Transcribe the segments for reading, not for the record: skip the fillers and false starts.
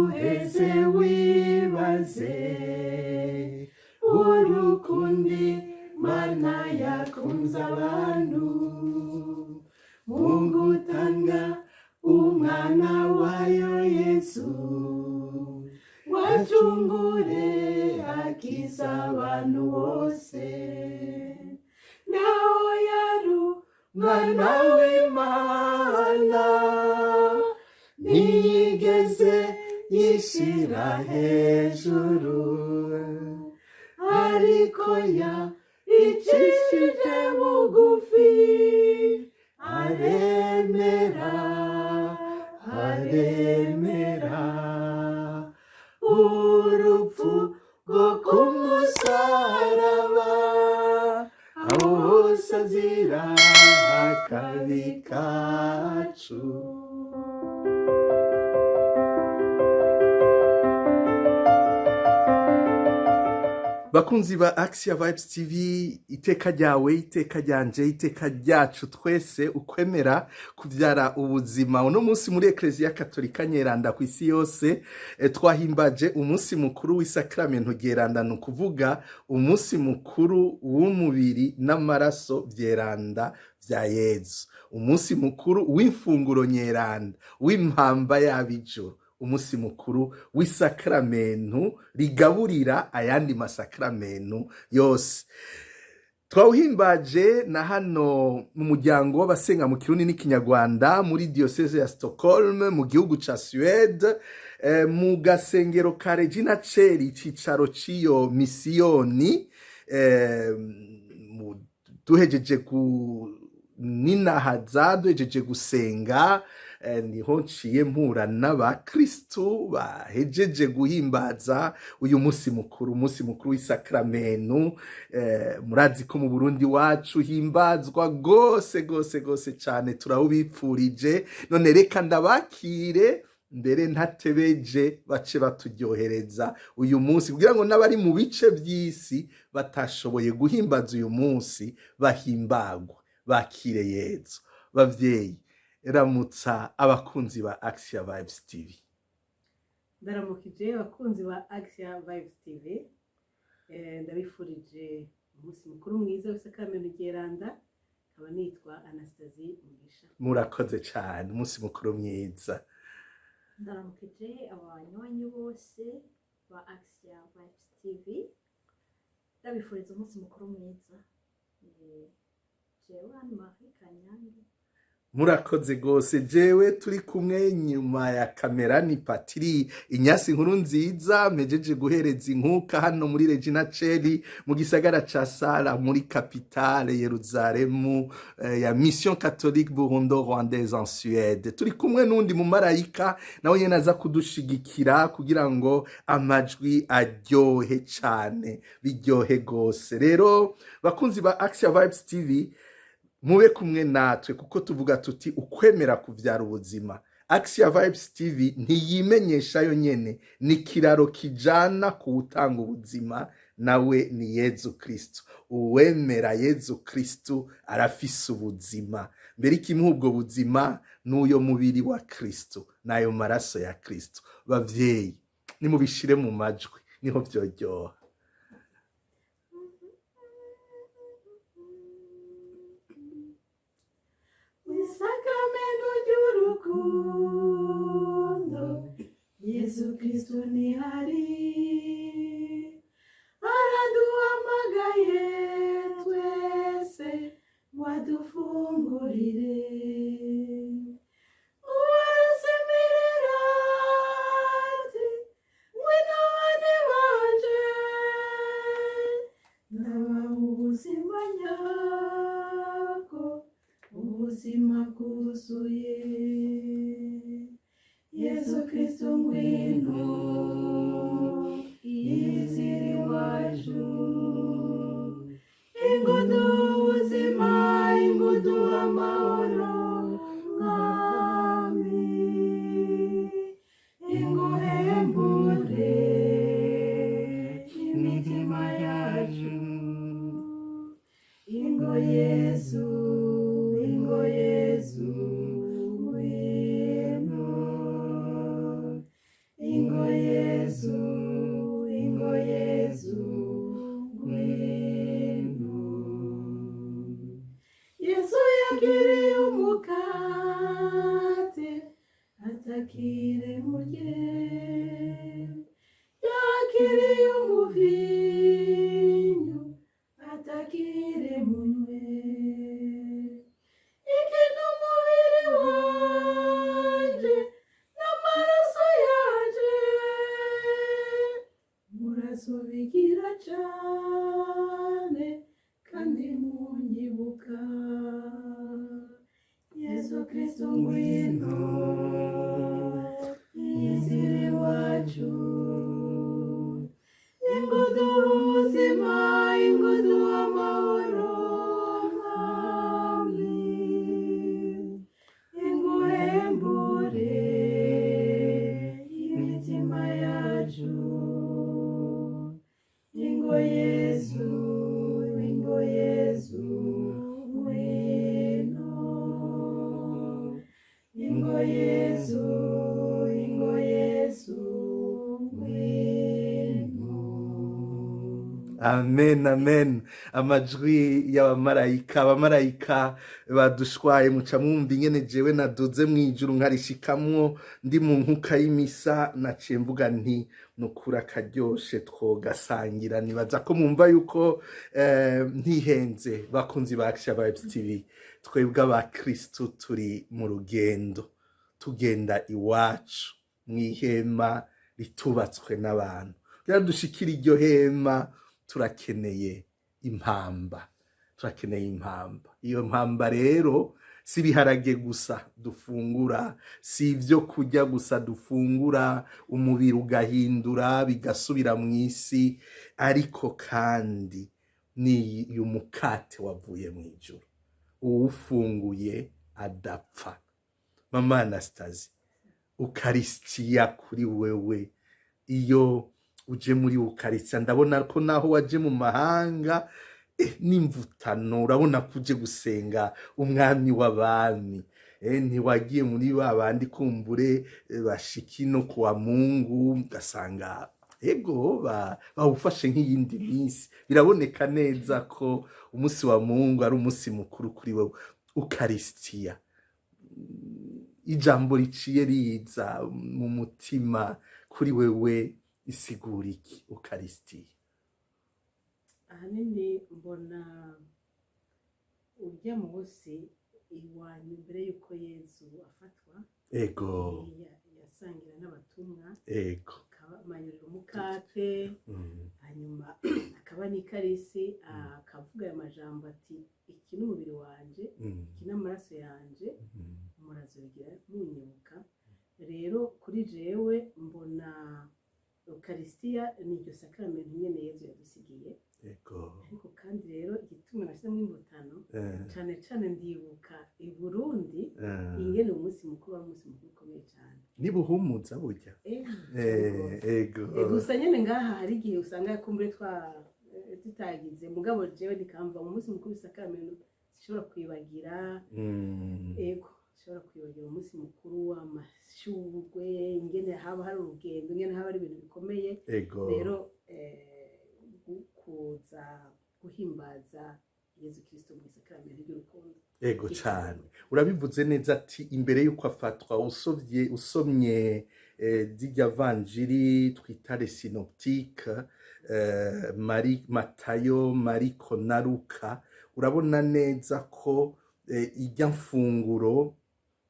uheze wibaze urukundi Mana yakunze abantu Mungu tanga umwana wayo Yesu wacungure akiza abantu bose naho yaru mwana w'Imana ntiyigeze yishira hejuru ariko icishije bugufi aremera urupfu rwo kumusaraba aho hose azira akabi kacu. Bakunzi ba Axia Vibes TV, iteka ryawe, iteka ryanje, iteka ryacu twese ukwemera kuvyara ubuzima. Uno munsi muri Ecclesia Katolika Nyeranda ku isi yose twahimbaje umunsi mukuru w'isakramento ryeranda, no kuvuga umunsi mukuru w'umubiri n'amaraso vyeranda vya Yezu, umunsi mukuru w'imfunguro nyeranda, w'impamba y'abijuru, umunsi mukuru w'isakramento rigaburira ayandi masakramento yose. Twawuhimbaje na hano mu muryango w'abasenga mu Kirundi n'Ikinyarwanda muri diocese ya Stockholm mu gihugu ca Suède, mu gasengero ka Regina Coeli, icicaro ciyo misiyoni. Duhejeje ninahaza, duhejeje gusenga, niho nciye mpura n'abakristu bahejeje guhimbaza uyu munsi mukuru, umunsi mukuru w'isakramento. Murazi ko mu Burundi wacu himbazwa gose cane, turawubipfurije. None reka ndabakire mbere ntatebeje bace baturyohereza uyu munsi kugira ngo n'abari mu bice by'isi batashoboye guhimbaza uyu munsi bahimbagwa, bakire Yezu. Bavyeyi, ramutsa abakunzi ba Axia Vibes TV. Ndaramukije abakunzi ba Axia Vibes TV, ndabifurije umunsi mukuru mwiza w'isakramento ryeranda. Nkaba nitwa Anastasie Mugisha. Murakoze cyane, umunsi mukuru mwiza. Ndaramukije abanywanyi bose ba Axia Vibes TV, ndabifuriza umunsi mukuru mwiza. Jewe Marie Kanyange. Murakoze gose. Jewe turi kumwe nyuma ya kamera ni Patiri Inyasi Nkuru Nziza, mejeje guhereza inkuka hano muri Regina Coeli mu gisagara ca Sala muri capitale Yerusalemu ya Mission Catholique Burundo-Rwandaise en Suède. Turi kumwe n'undi mu marayika nawe nyene aza kudushigikira kugira ngo amajwi aryohe cane, biryohe gose. Rero bakunzi ba Axia Vibes TV, mube kumwe natwe kuko tuvuga tuti ukwemera kuvyara ubuzima. Axia Vibes TV ntiyimenyesha yo nyene, ni kiraro kijana kuwutanga ubuzima, nawe ni Yezu Kristo. Uwemera Yezu Kristo arafise ubuzima. Mbere ikimuha ubwo buzima n'uyo mubiri wa Kristo n'ayo maraso ya Kristo. Bavyeyi, nimubishire mu majwi niho vyoryoha. Yesu Kristo ni hari, araduhamagaye twese wadufungurire. Uwarasemerera ati ngwino bane banje, ndabaha ubuzima nyabwo, ubuzima bwuzuye. Yesu Kristo ngwino, iziri wacu, ingudu ubuzima, ingudu amahoro, mwami, inguhembure imitima yacu, ingo Yesu, ingo Yesu. Ingo yakire murye yakiriye umuvinyu atakire munywe iki ni umubiri wanje n'amaraso yanje murazobigira cane kandi munyibuka Yesu Kristo ngwino yizire iwacu ingudu ubuzima ingudu amahoro mwami inguhembure imitima yacu ingo Yesu ngwino ingo Yesu ngwino. Amen, amen. Amajwi y'abamarayika, abamarayika badushwaye muca mwumva ingene jewe naduze mwijuru nkarishikamwo ndi mu nkuka y'imisa naciye mvuga nti nukuri akaryoshe twogasangira. Nibaza ko mwumva yuko ntihenze bakunzi ba Action Vibes TV, twebwe abakristu turi mu rugendo tugenda iwacu mw'ihema ritubatswe n'abantu. Kugira dushikira iryo hema turakeneye impamba, turakeneye impamba. Iyo mpamba rero si ibiharage gusa dufungura, si ibyo kurya gusa dufungura umubiri ugahindura bigasubira mu isi, ariko kandi ni umukate wavuye mu ijuru, uwufunguye adapfa. Mama Anastasie, Ukaristia kuri wewe, iyo uje muri Ukaristia ndabona ko naho waje mu mahanga n'imvutano, urabona ko uje gusenga umwami w'abami. Ntiwagiye muri babandi kumbure bashiki no kwa Mungu ugasanga ego bawufashe nk'iyindi minsi. Biraboneka neza ko umunsi wa Mungu ari umunsi mukuru kuri wewe. Ukaristia, ijambo riciye riza mu mutima kuri wewe isigura iki Ukaristia? Ahanini mbona urya munsi iwanyu mbere yuko Yesu afatwa, ego yasangira n'abatumwa, ego akamanyurira umukate, hanyuma akaba n'ikarisi, akavuga aya majambo ati iki ni umubiri wanje, iki ni amaraso yanje, murazobigira munyibuka. Rero kuri jewe mbona Ukaristia ni iryo sakramenti nyene Yesu yadusigiye. ego Ariko kandi rero igituma nashyizemo imvutano cane cane ndibuka i Burundi ingene umunsi mukuru ari umunsi mukuru ukomeye cane. nibuhumuza burya ego Gusa nyene ngaha hari igihe usanga kumbure tutagize, mugabo jewe nikamva mu munsi mukuru sakramenti sishobora kwibagira. Ego sishobora kwibagira umunsi mukuru w'amashurwe, ingene haba hari urugendo, ingene haba ari ibintu bikomeye. ego Rero kuza guhimbaza Yesu Kristo mu sakramenti ry'urukundo. ego cyane urabivuze neza ati imbere yuko afatwa usomye zirya vanjiri twita les synoptiques, Matayo, Mariko na Luka, urabona neza ko irya mfunguro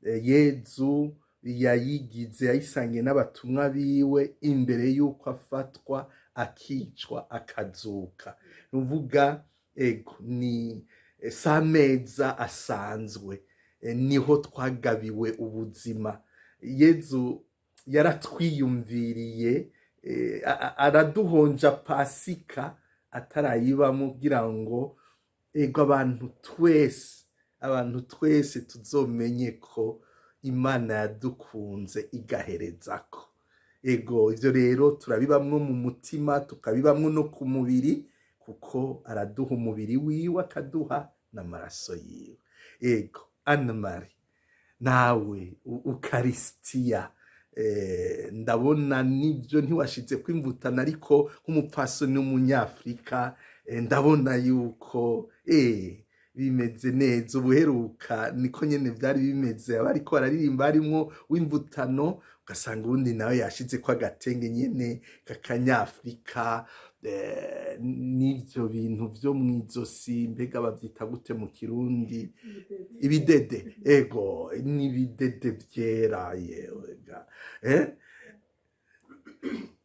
Yezu yayigize yayisangiye n'abatumwa biwe imbere yuko afatwa akicwa akazuka. Nuvuga ego ni sameza asanzwe, niho twagabiwe ubuzima. Yezu yaratwiyumviriye, araduhonja Pasika atarayibamo kugira ngo ego abantu twese tuzomenye ko Imana yadukunze igaherezako. Ego ivyo rero turabibamwo mu mutima, tukabibamwo no ku mubiri, kuko araduha umubiri wiwe akaduha n'amaraso yiwe. Ego Anne Marie, nawe Ukaristia ndabona nibyo ntiwashize kwimvutana, ariko nk'umupfasoni w'umunyafrika ndabona yuko bimeze neza. Ubuheruka niko nyene vyari bimeze, abariko bararirimba harimwo w'imvutano ugasanga uwundi nawe yashizeko agatenge nyene kakanyafrika, n'ivyo bintu vyo mw'izosi, mbega bavyita gute mu Kirundi? Ibidede, ego, n'ibidede vyera yewega.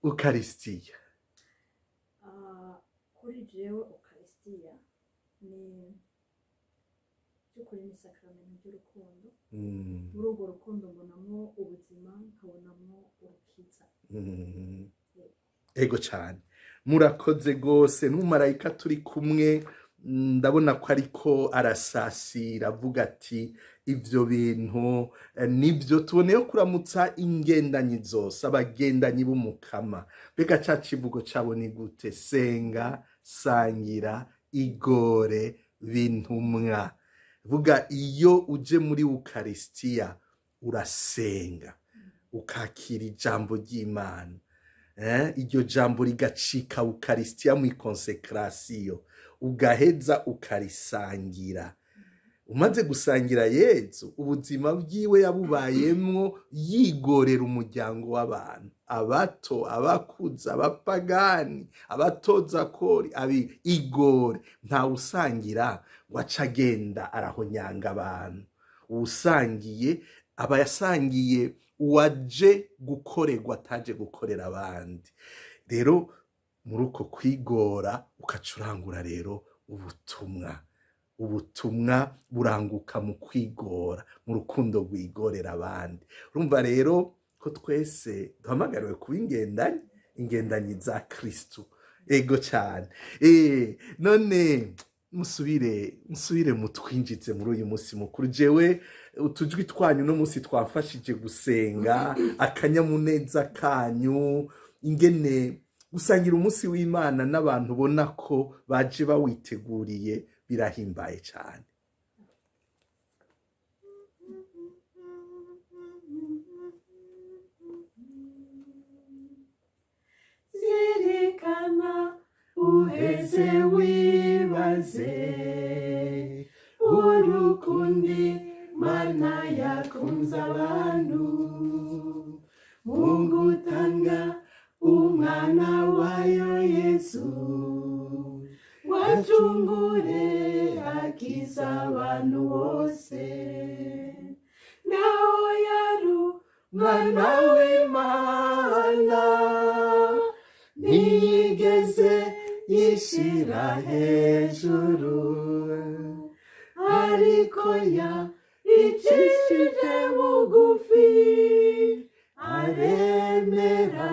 Ukarisitiya kuri jewe ukarisitiya ni by'ukuri ni sakramento ry'urukundo. Muri urwo rukundo mbonamwo ubuzima, nkabonamwo urukiza. Ego cane, murakoze gose. N'umumarayika turi kumwe ndabona ko ariko arasasira avuga ati ivyo bintu nivyo. Tuboneyeho kuramutsa ingendanyi zose, abagendanyi b'umukama. Mbega ca kivugo cabo ni gute? Senga, sangira, igore, bintumwa. Vuga iyo uje muri ukarisitiya urasenga, ukakira ijambo ry'Imana, iryo jambo rigacika ukarisitiya mu ikonsekrasiyo, ugaheza ukarisangira. Umaze gusangira Yezu, ubuzima bwiwe yabubayemwo yigorera umuryango w'abantu, abato, abakuze, abapagani, abatoza kori, igore. Nta usangira ngo aca agenda arahonyanga abantu. Uwusangiye aba yasangiye uwaje gukorerwa, ataje gukorera abandi. Rero muri uko kwigora ukacurangura rero ubutumwa buranguka mu kwigora, mu rukundo rwigorera abandi. Urumva rero ko twese duhamagariwe kuba ingendanyi za Kristu. Ego cyane. None musubire mutwinjize muri uyu munsi mukuru. Jewe utujwi twanyu no munsi twafashije gusenga, akanyamuneza kanyu, ingene gusangira umunsi w'Imana n'abantu ubona ko baje bawiteguriye, birahimbaye cyane. Zirikana uheze wibaze urukundi Mana yakunze abantu mu gutanga umwana wayo Yesu, wacungure akiza abantu bose. Naho yari umwana w'Imana, ntiyigeze yishira hejuru, ariko yicishije bugufi, aremera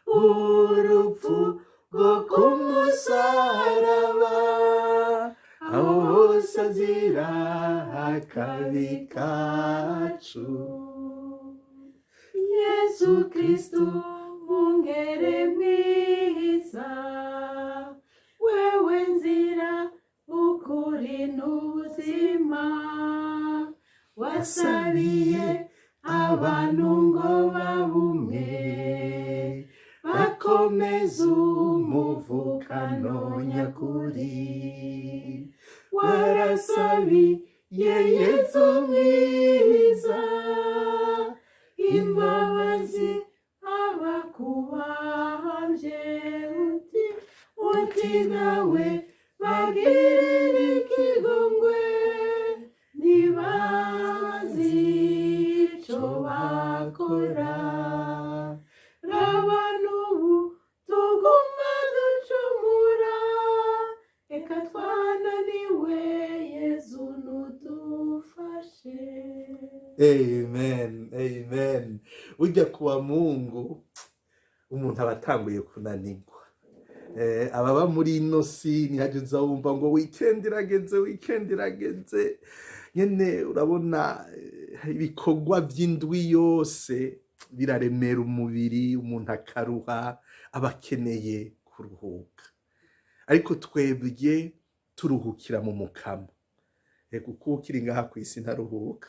urupfu rwo ku musaraba, aho hose azira akabi kacu. Yesu Kristu mwungere mwiza, wewe nzira, ukuri n'ubuzima, wasabiye abantu ngo babumwe, bakomeze umuvukano nyakuri. Warasabiye Yesu mwiza, imbabazi abakubambye, uti nawe bagirira ikigongwe, ntibazi ico bakora. Raba n'ubu tuguma ducumura, eka twananiwe, Yezu nudufashe. Amen. Ujya kuwa Mungu umuntu abatanguye kunanirwa. Ababa muri ino si ntihagize wumva ngo weekend irageze. Nyene urabona ibikorwa by'indwi yose biraremera umubiri, umuntu akaruha, abakeneye kuruhuka. Ariko twebwe turuhukira mu mukama. Kuko ukiri ngaha ku isi ntaruhuka.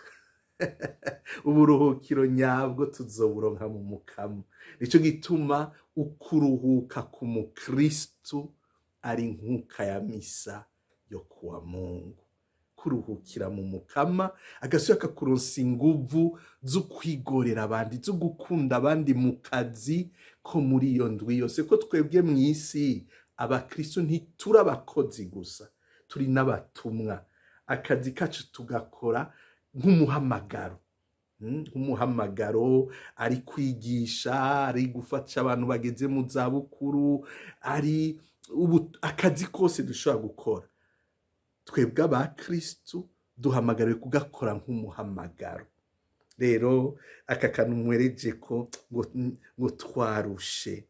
uburuhukiro nyabwo tuzoburonka mu mukama. Nico gituma ukuruhuka ku mukristu ari nkuka ya misa yo kuwa Mungu. Kuruhukira mu mukama agasubira akakuronsa inguvu zo kwigorera abandi, zo gukunda abandi mu kazi ko muri iyo ndwi yose. Ko twebwe mw'isi abakristo ntituri abakozi gusa, turi n'abatumwa. Akazi kacu tugakora nk'umuhamagaro, nk'umuhamagaro, ari kwigisha, ari gufasha abantu bageze mu zabukuru, ari akazi kose dushobora gukora. Twebwe abakristu duhamagariwe kugakora nk'umuhamagaro. Rero aka kantu mwereje ko ngo twarushe,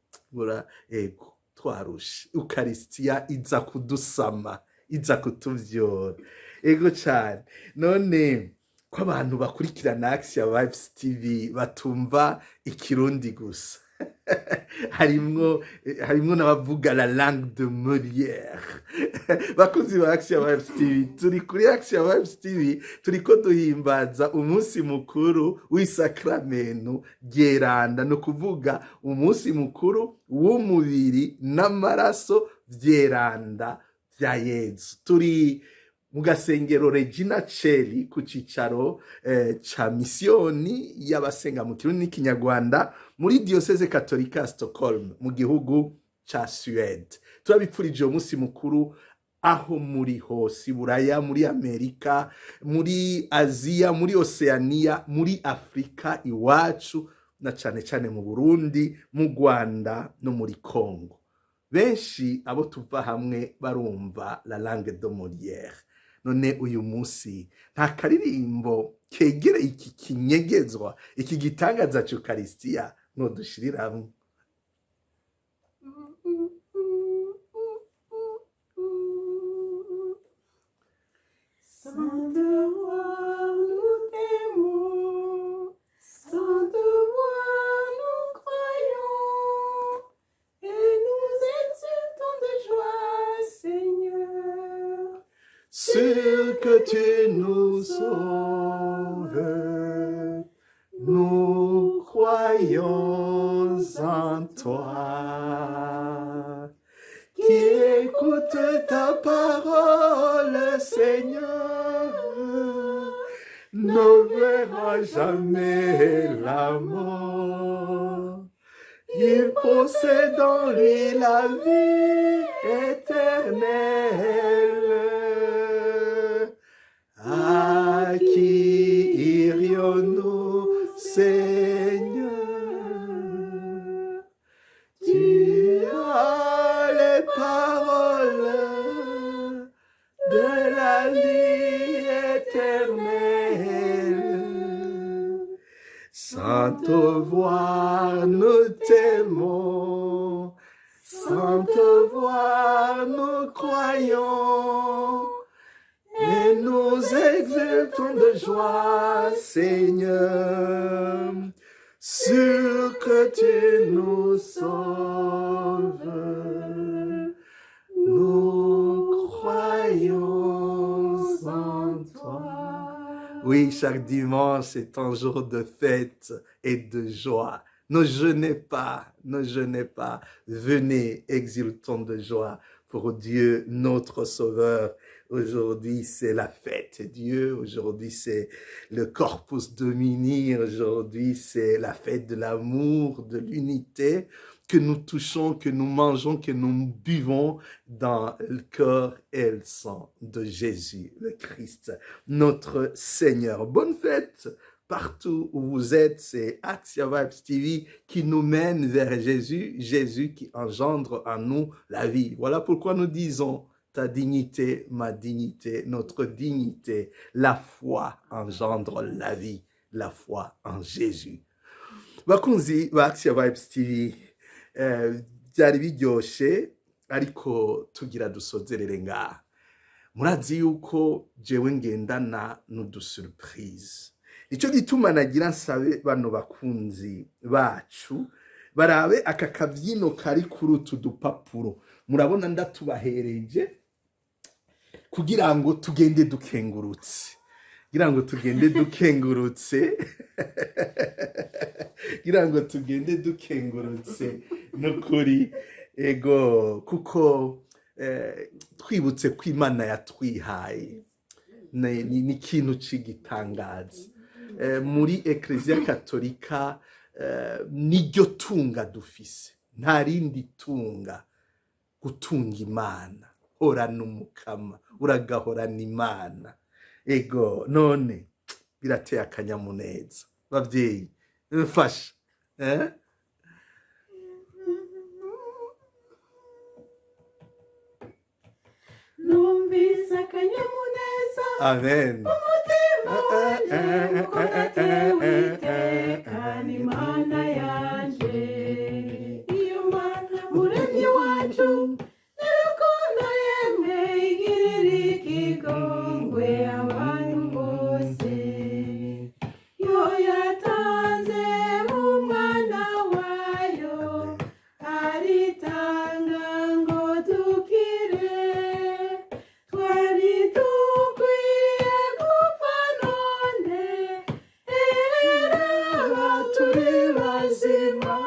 ego twarushe, Ukaristiya iza kudusama, iza kutuvyora. Ego cyane. None ko abantu bakurikirana Action Vibes TV batumva ikirundi gusa, harimwo n'abavuga la langue de Molière. Bakozi ba Action Vibes TV, turi kuri Action Vibes TV, turiko duhimbaza umunsi mukuru w'isakramento ryeranda, no kuvuga umunsi mukuru w'umubiri n'amaraso vyeranda vya Yezu. Turi mu gasengero Regina Coeli ku cicaro ca misiyoni y'abasenga mu kirundi n'ikinyarwanda muri diocese katolika ya Stockholm mu gihugu ca Suède. Turabipfurije umunsi mukuru aho muri hose, i Buraya, muri Amerika, muri Aziya, muri Oceania, muri Afrika iwacu, na cane cane mu Burundi, mu Rwanda no muri Congo. Benshi abo tuva hamwe barumva la langue de Molière. None uyu munsi nta karirimbo kegere iki kinyegezwa, iki gitangaza c'Ukaristiya no dushiriramwo. Sans devoir nous t'aimons, sans devoir nous croyons, et nous exultons de joie, Seigneur. Sûr que tu nous sauves, nous croyons en toi. Qui écoute ta parole, Seigneur, ne verra jamais la mort. Il possède en lui la vie éternelle. À qui irions-nous, Seigneur? Tu as les paroles de la vie éternelle. Sans te voir, nous t'aimons. Sans te voir, nous croyons. Et nous exultons de joie, Seigneur, sûr que tu nous sauves. Nous croyons en toi. Oui, chaque dimanche est un jour de fête et de joie. Ne jeûnez pas, ne jeûnez pas. Venez, exultons de joie pour Dieu, notre Sauveur. Aujourd'hui, c'est la fête de Dieu. Aujourd'hui, c'est le Corpus Domini. Aujourd'hui, c'est la fête de l'amour, de l'unité que nous touchons, que nous mangeons, que nous buvons dans le corps et le sang de Jésus, le Christ, notre Seigneur. Bonne fête partout où vous êtes. C'est Action Vibes TV qui nous mène vers Jésus, Jésus qui engendre en nous la vie. Voilà pourquoi nous disons: ta dignité, ma dignité, notre dignité, la foi engendre la vie, la foi en Jésus. Bakunzi ba Action Vibes TV, byari biryoshe ariko tugira dusozerere ngaha. Murazi yuko jewe ngendana n'udusurprise. Nico gituma nagira nsabe bano bakunzi bacu barabe aka kavyino kari kuri utu dupapuro. Murabona ndatubahereje kugira ngo tugende dukengurutse. kugira ngo tugende dukengurutse kugira ngo tugende dukengurutse n'ukuri ego kuko twibutse ko Imana yatwihaye ni ikintu c'igitangaza muri Eklezia Katolika niryo tunga dufise nta rindi tunga gutunga Imana horana umukama uragahorana Imana ego none birateye akanyamuneza bavyeyi mfasha numvise akanyamuneza amen umutima wanje uko natewe iteka n'Imana yanje iyo Mana muremyi wacu n'urukundo yemwe igirira ikigongwe abantu bose yo yatanze umwana wayo aritanga ngo dukire twari dukwiye gupfa none era turi bazima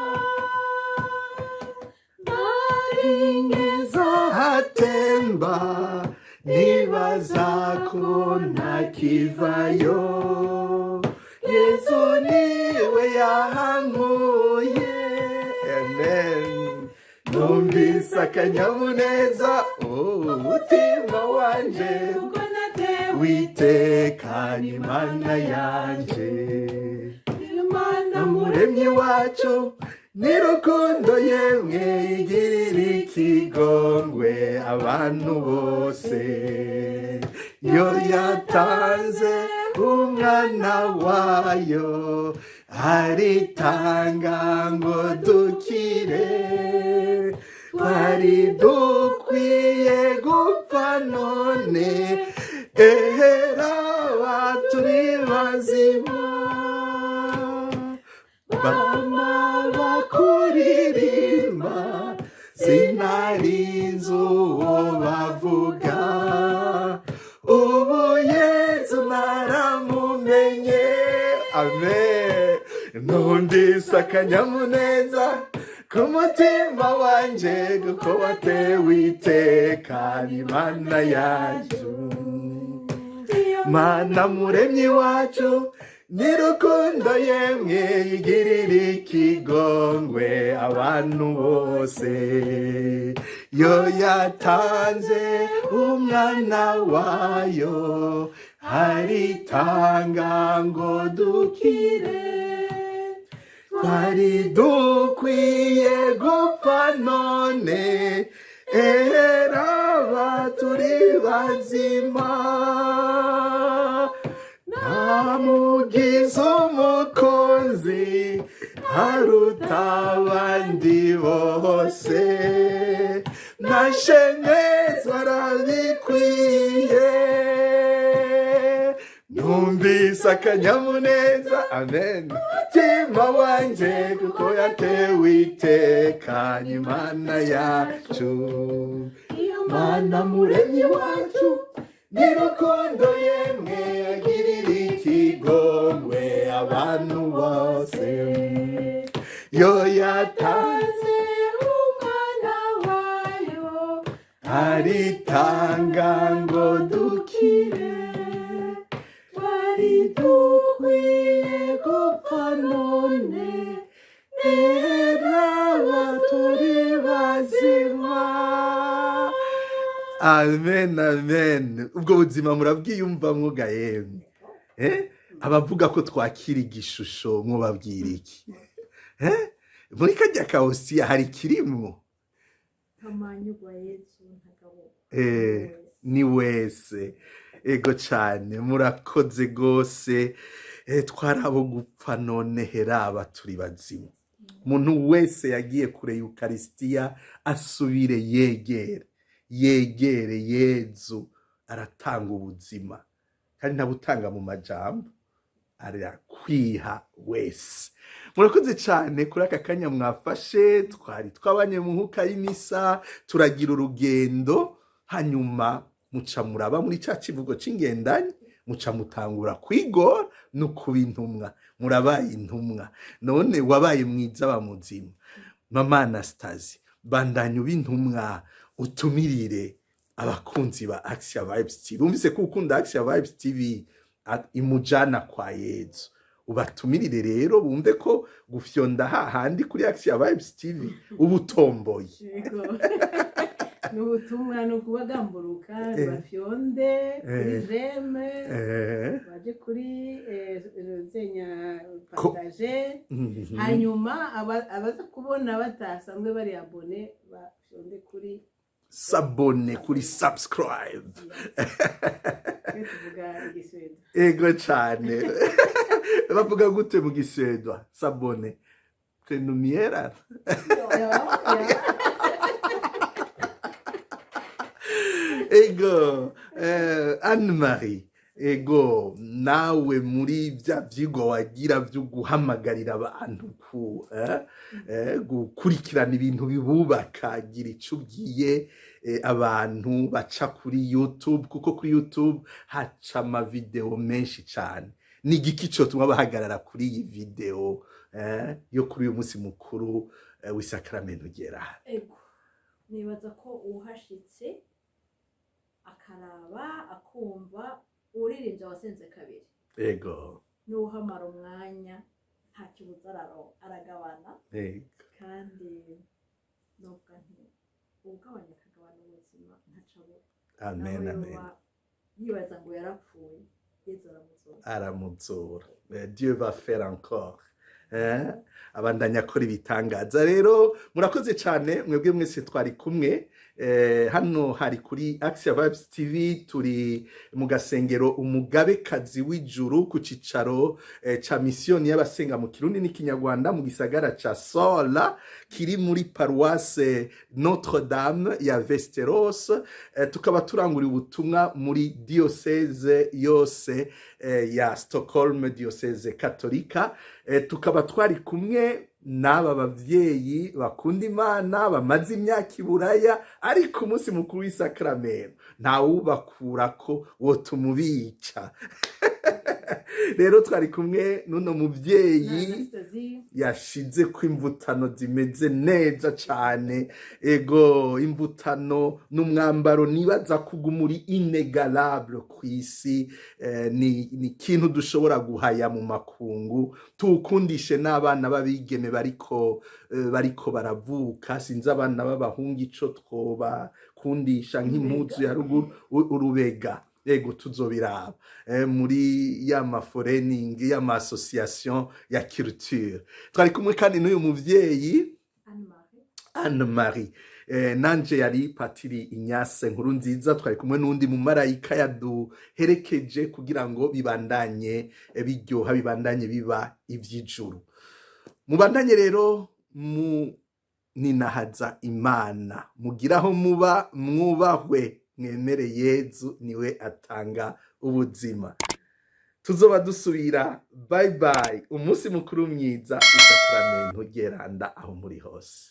naringeza hatemba nibaza ko ntakivayo Yesu niwe yahankuye amen numvise akanyamuneza umutima wanje uko natewe witeka n'Imana yanje Imana muremyi wacu n'urukundo yemwe igirira ikigongwe abantu bose yo yatanze umwana wayo aritanga ngo dukire twari dukwiye gupfa none ehera turi bazima bama bakuririmba sinarinzi uwo bavuga ubu Yesu naramumenye amen numvise akanyamuneza ku mutima wanje kuko watewe iteka n'Imana yacu Mana muremyi wacu n'urukundo yemwe igirira ikigongwe abantu bose yo yatanze umwana wayo aritanga ngo dukire twari dukwiye gupfa none era turi bazima namugize umukozi aruta abandi bose nashemezwa arabikwiye numvise akanyamuneza amen mutima wanje kuko yatewe iteka n'Imana yacu Mana muremyi wacu n'urukundo yemwe agirira ikigongwe abantu bose yo yatanze umwana wayo aritanga ngo dukire twari dukwiye gupfa none era turi bazima amen amen ubwo buzima murabwiyumvamwo ga yemwe abavuga ko twakira igishusho mwobabwira iki muri karya kaosiya hari kirimwo ntamanyugwa Yesu ntagabo ni wese ego cane murakoze gose twarabo gupfa none heraba turi bazima umuntu wese yagiye kure y'Ukaristiya asubire yegere Yezu aratanga ubuzima kandi ntabutanga mu majambo arakwiha wese murakoze cyane kuri aka kanya mwafashe twari twabanye mu nkuka y'imisa turagira urugendo hanyuma muca muraba muri cya kivugo c'ingendanye muca mutangura kwigora no kuba intumwa, murabaye intumwa, none wabaye mwiza wa muzima. Mama Anastasie, bandanya uba intumwa, utumirire abakunzi ba Action Vibes TV. Umvise ko ukunda Action Vibes TV imujana kwa Yezu, ubatumirire rero bumve ko gufyonda hahandi kuri Action Vibes TV ubutomboye. N'ubutumwa no kubagamburuka bafyonde kuri jeme baje kuri zenya partage, hanyuma abaza kubona batasanzwe bari abone bafyonde kuri sabone, kuri subscribe. tuvuga igiswede Ego cyane. Bavuga gute mu giswedwa? Sabone prenumiera. Ego Anne-Marie, ego nawe muri bya vyigwa wagira byo guhamagarira abantu gukurikirana ibintu bibubaka, gira ico ubwiye abantu baca kuri YouTube, kuko kuri YouTube haca ama video menshi cyane. Ni igiki cyo tuma bahagarara kuri iyi video yo kuri uyu munsi mukuru w'isakramento gera? Ego nibaza ko uhashitse akaraba akumva uririmbye wasenze kabiri, Ego n'uhamara umwanya nta kibuza aragabana, kandi nubwo ugabanya akagabana ubuzima ntacabura. amen amen. Yibaza ngo yarapfuye, Yezu aramuzura. Dieu va faire encore. Abandanya akora ibitangaza. Rero murakoze cyane mwebwe mwese twari kumwe. Hano hari kuri Action Vibes TV, turi mu gasengero Umugabekazi w'ijuru ku cicaro ca misiyoni y'abasenga mu Kirundi n'ikinyarwanda mu gisagara ca Sola, kiri muri paroisse Notre Dame ya Vesteros. Tukaba turangura ubutumwa muri diocese yose ya Stockholm, diocese katolika. Tukaba twari kumwe n'aba bavyeyi bakunda Imana bamaze imyaka iburaya, ariko umunsi mukuru w'isakramento ntawubakurako wotumubica. Rero twari kumwe n'uno muvyeyi yashize ko imvutano zimeze neza cyane. Ego imvutano n'umwambaro nibaza kugumuri inegalable kw'isi, ni ikintu dushobora guhaya mu makungu, tukundishe n'abana babigeme bariko baravuka. Sinzi abana b'abahungu ico twoba kundisha nk'impuzu ya ruguru urubega. Ego tuzobiraba muri ya maforening ya ma association ya culture. Twari kumwe kandi n'uyu muvyeyi Anne-Marie. Nanje yari Patiri Ignace Nkurunziza. Twari kumwe n'undi mu marayika yaduherekeje kugira ngo bibandanye biryoha, bibandanye biba ivy'ijuru. Mubandanye rero ninahaza Imana, mugiraho muba mwubahwe, mwemere Yezu niwe atanga ubuzima. Tuzoba dusubira. Bye bye. Umunsi mukuru mwiza, isakramento geranda aho muri hose.